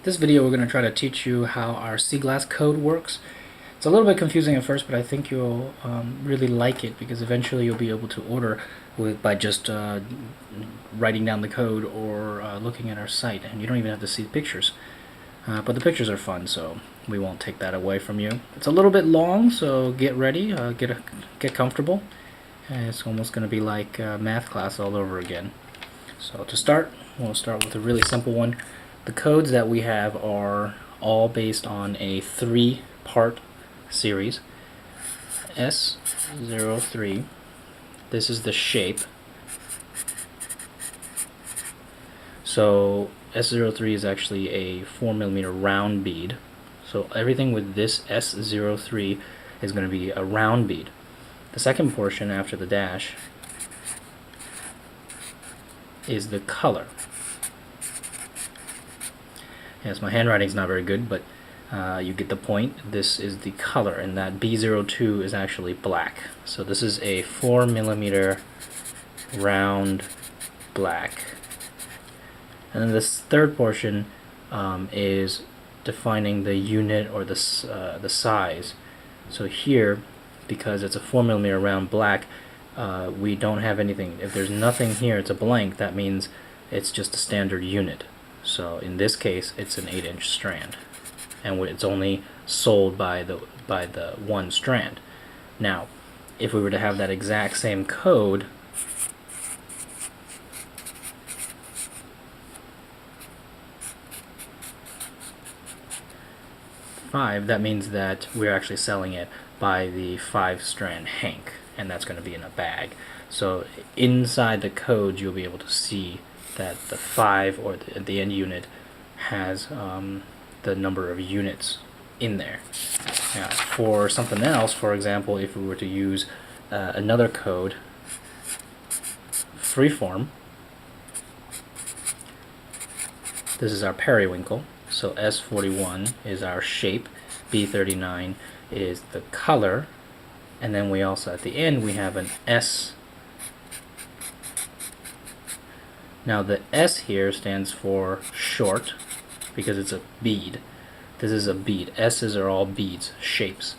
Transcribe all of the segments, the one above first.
This video we're going to try to teach you how our sea glass code works. It's a little bit confusing at first, but I think you'll really like it because eventually you'll be able to order by just writing down the code or looking at our site, and you don't even have to see the pictures. But the pictures are fun, so we won't take that away from you. It's a little bit long, so get ready, get comfortable. It's almost going to be like math class all over again. So to start, we'll start with a really simple one. The codes that we have are all based on a 3-part series. S03, this is the shape. So S03 is actually a 4mm round bead. So everything with this S03 is going to be a round bead. The second portion after the dash is the color. Yes, my handwriting's not very good, but you get the point. This is the color, and that B02 is actually black. So this is a 4mm round black. And then this third portion is defining the unit or the size. So here, because it's a 4mm round black, we don't have anything. If there's nothing here, it's a blank. That means it's just a standard unit. So in this case, it's an 8-inch strand, and it's only sold by the one strand. Now, if we were to have that exact same code, that means that we're actually selling it by the 5-strand hank, and that's going to be in a bag. So inside the code, you'll be able to see that the 5 or the end unit has the number of units in there. Now, for something else, for example, if we were to use another code, freeform, this is our periwinkle. So S41 is our shape, B39 is the color, and then we also, at the end, we have an S. Now the S here stands for short, because it's a bead. This is a bead. S's are all beads, shapes.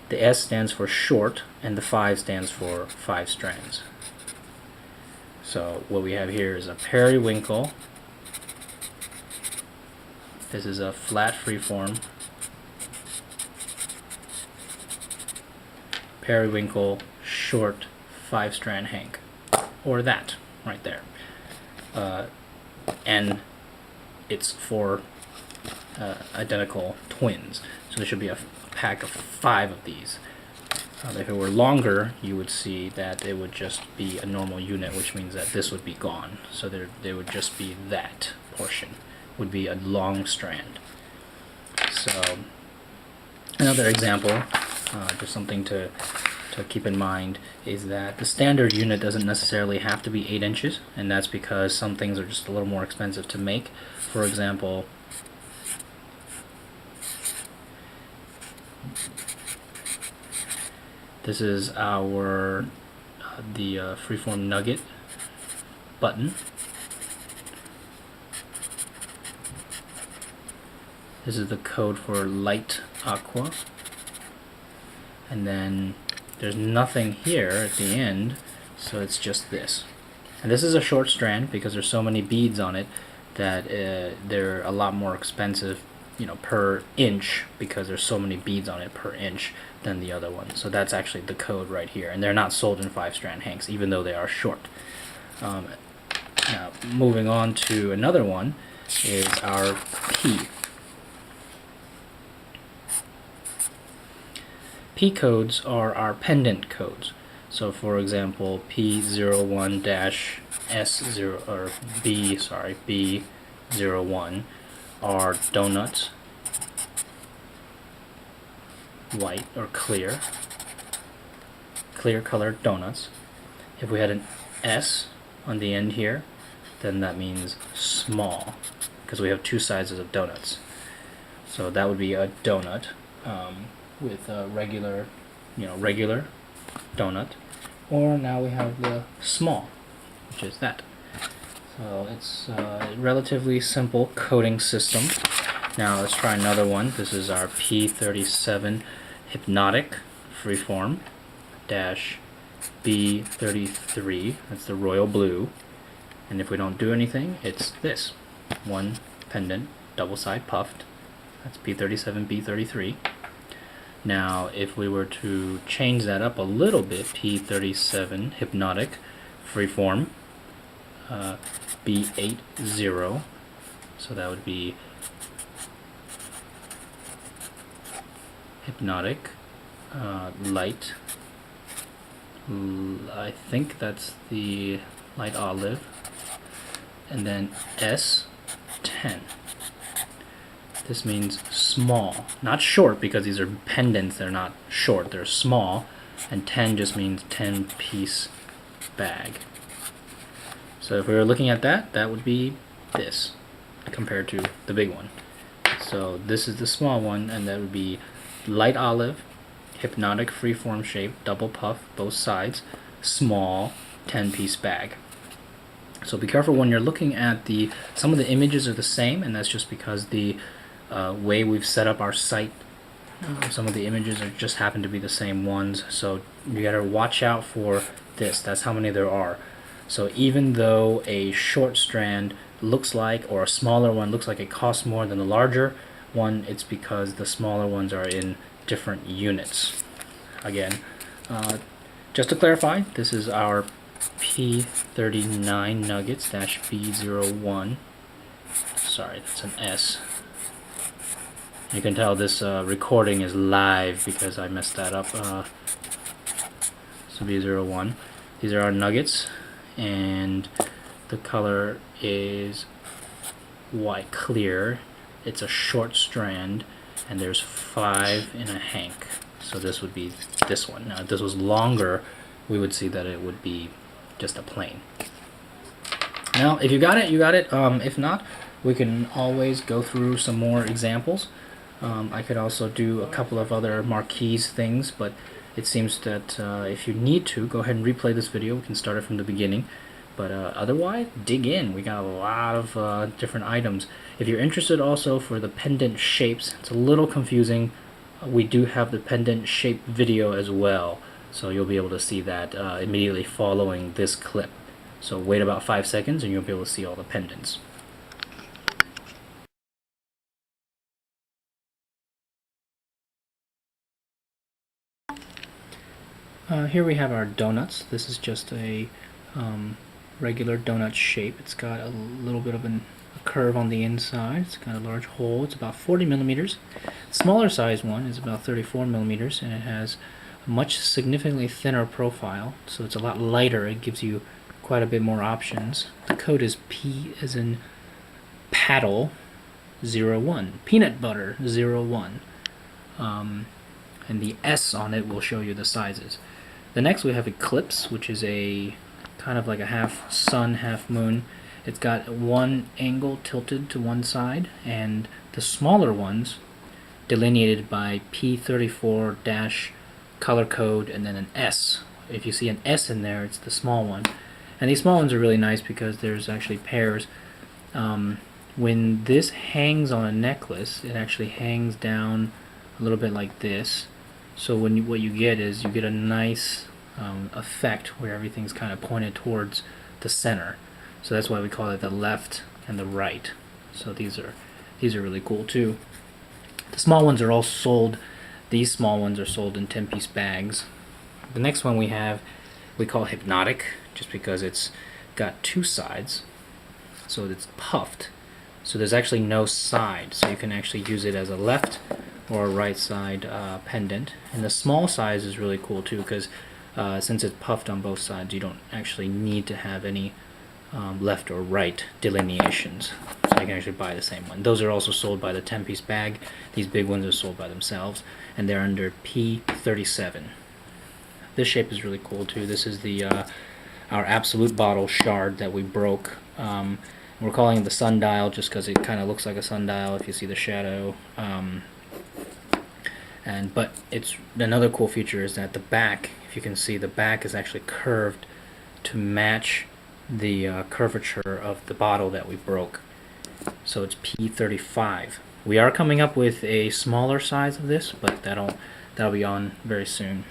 The S stands for short, and the 5 stands for 5 strands. So what we have here is a periwinkle. This is a flat freeform. Periwinkle, short, 5-strand hank. Or that, right there. And it's for identical twins. So there should be a pack of 5 of these. If it were longer, you would see that it would just be a normal unit, which means that this would be gone. So there would just be that portion, would be a long strand. So another example, just something to keep in mind, is that the standard unit doesn't necessarily have to be 8 inches, and that's because some things are just a little more expensive to make. For example, this is our the freeform nugget button. This is the code for light aqua, and then there's nothing here at the end, so it's just this. And this is a short strand because there's so many beads on it that they're a lot more expensive, per inch, because there's so many beads on it per inch than the other one. So that's actually the code right here, and they're not sold in 5-strand hanks, even though they are short. Now, moving on to another one is our P. P codes are our pendant codes. So for example, P01-S0 or B01 are donuts, white or clear colored donuts. If we had an S on the end here, then that means small, because we have 2 sizes of donuts. So that would be a donut. With a regular donut, or now we have the small, which is that. So it's a relatively simple coding system. Now let's try another one. This is our P37 Hypnotic Freeform dash B33. That's the royal blue. And if we don't do anything, it's this. One pendant, double side puffed. That's P37, B33. Now if we were to change that up a little bit, P37 Hypnotic Freeform B80. So that would be Hypnotic light. I think that's the light olive. And then S10. This means small, not short, because these are pendants. They're not short, they're small. And 10 just means 10-piece bag. So if we were looking at that, that would be this compared to the big one. So this is the small one, and that would be light olive, hypnotic freeform shape, double puff, both sides, small, 10-piece bag. So be careful when you're looking at some of the images are the same, and that's just because the way we've set up our site, some of the images are just happen to be the same ones. So you gotta watch out for this. That's how many there are. So even though a short strand looks like, or a smaller one looks like it costs more than the larger one, it's because the smaller ones are in different units. Again, just to clarify, this is our P39 nuggets dash B01. Sorry, that's an S. You can tell this recording is live because I messed that up. So B01. These are our nuggets, and the color is white clear. It's a short strand, and there's 5 in a hank. So this would be this one. Now if this was longer, we would see that it would be just a plain. Now if you got it, you got it. If not, we can always go through some more examples. I could also do a couple of other marquise things, but it seems that if you need to, go ahead and replay this video. We can start it from the beginning. But otherwise, dig in. We got a lot of different items. If you're interested also for the pendant shapes, it's a little confusing. We do have the pendant shape video as well, so you'll be able to see that immediately following this clip. So wait about 5 seconds and you'll be able to see all the pendants. Here we have our donuts. This is just a regular donut shape. It's got a little bit of a curve on the inside. It's got a large hole. It's about 40 millimeters. Smaller size one is about 34 millimeters, and it has a much significantly thinner profile, so it's a lot lighter. It gives you quite a bit more options. The code is P as in paddle 01, peanut butter 01, and the S on it will show you the sizes. The next we have Eclipse, which is a kind of like a half sun, half moon. It's got one angle tilted to one side, and the smaller ones delineated by P34 dash color code and then an S. If you see an S in there, it's the small one. And these small ones are really nice because there's actually pairs. When this hangs on a necklace, it actually hangs down a little bit like this. So what you get is you get a nice effect where everything's kind of pointed towards the center. So that's why we call it the left and the right. So these are really cool too. The small ones are all sold. These small ones are sold in 10-piece bags. The next one we call Hypnotic, just because it's got 2 sides. So it's puffed. So there's actually no side. So you can actually use it as a left or a right side pendant. And the small size is really cool too, because since it's puffed on both sides, you don't actually need to have any left or right delineations. So you can actually buy the same one. Those are also sold by the 10-piece bag. These big ones are sold by themselves, and they're under P37. This shape is really cool too. This is the our absolute bottle shard that we broke. We're calling it the sundial just because it kind of looks like a sundial if you see the shadow. But it's another cool feature is that the back, if you can see, the back is actually curved to match the curvature of the bottle that we broke. So it's P35. We are coming up with a smaller size of this, but that'll be on very soon.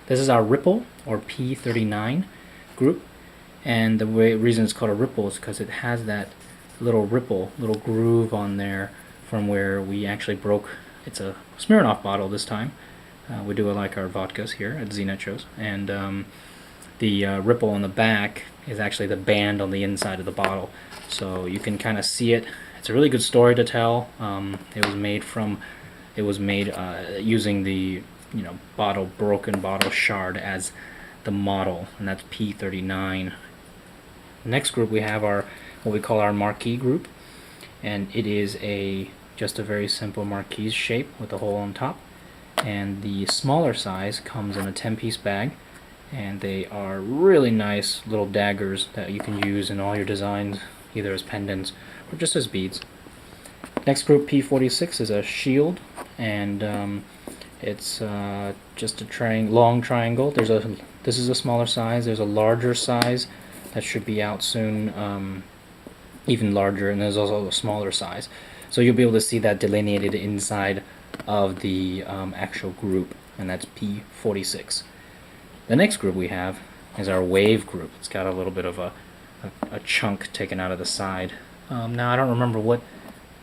This is our ripple, or P39 group, and the reason it's called a ripple is because it has that little groove on there from where we actually broke. It's a Smirnoff bottle this time. We do it like our vodkas here at Z Nachos, and the ripple on the back is actually the band on the inside of the bottle, so you can kind of see it. It's a really good story to tell. It was made using the broken bottle shard as the model, and that's P39. Next group we have our what we call our marquee group, and it is just a very simple marquise shape with a hole on top, and the smaller size comes in a 10-piece bag, and they are really nice little daggers that you can use in all your designs, either as pendants or just as beads. Next group, P46, is a shield, and it's just a long triangle. This is a smaller size. There's a larger size that should be out soon, even larger, and there's also a smaller size. So you'll be able to see that delineated inside of the actual group, and that's P46. The next group we have is our wave group. It's got a little bit of a chunk taken out of the side. Now I don't remember what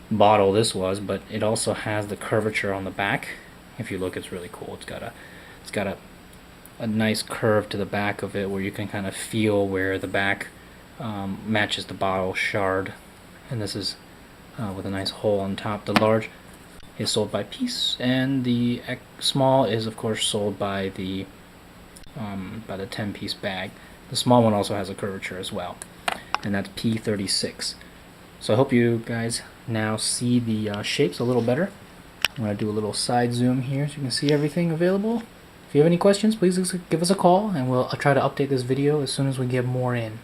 bottle this was, but it also has the curvature on the back. If you look, it's really cool. It's got a nice curve to the back of it where you can kind of feel where the back matches the bottle shard, and this is with a nice hole on top. The large is sold by piece, and the small is of course sold by the 10-piece bag. The small one also has a curvature as well, and that's P36. So I hope you guys now see the shapes a little better. I'm going to do a little side zoom here so you can see everything available. If you have any questions, please give us a call, and I'll try to update this video as soon as we get more in.